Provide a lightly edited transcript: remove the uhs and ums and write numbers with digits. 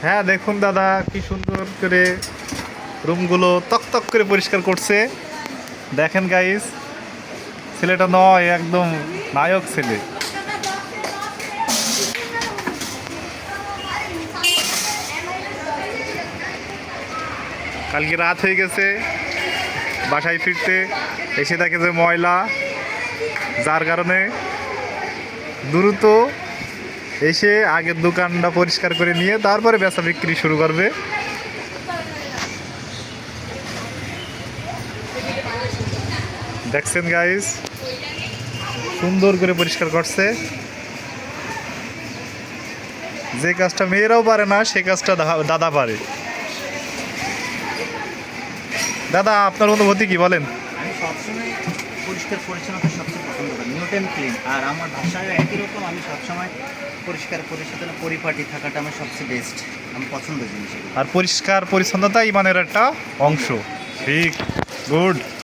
হ্যাঁ দেখুন দাদা কি সুন্দর করে রুমগুলো তক করে পরিষ্কার করছে। দেখেন গাইস, ছেলেটা নয় একদম নায়ক ছেলে। কালকে রাত হয়ে গেছে, বাসায় ফিরতে এসে দেখে যে ময়লা, যার কারণে দ্রুত এসে আগের দোকানটা পরিষ্কার করে নিয়ে তারপরে বেচা বিক্রি শুরু করবে। দেখছেন গাইস, সুন্দর করে পরিষ্কার করছে। যে কাজটা মেয়েরাও পারে না সে কাজটা দাদা পারে। দাদা আপনার অনুভূতি কি বলেন? আমি সবসময় পরিষ্কার পরিচ্ছন্নতা সবচেয়ে পছন্দ করি, নিউট অ্যান্ড ক্লিন। আর আমার ভাষায় একই রকম, আমি সবসময় পরিষ্কার পরিচ্ছন্ন পরিপাটি থাকাটা আমার সবচেয়ে বেস্ট, আমি পছন্দের জিনিস এগুলো। আর পরিষ্কার পরিচ্ছন্নতা ইমানের একটা অংশ। ঠিক, গুড।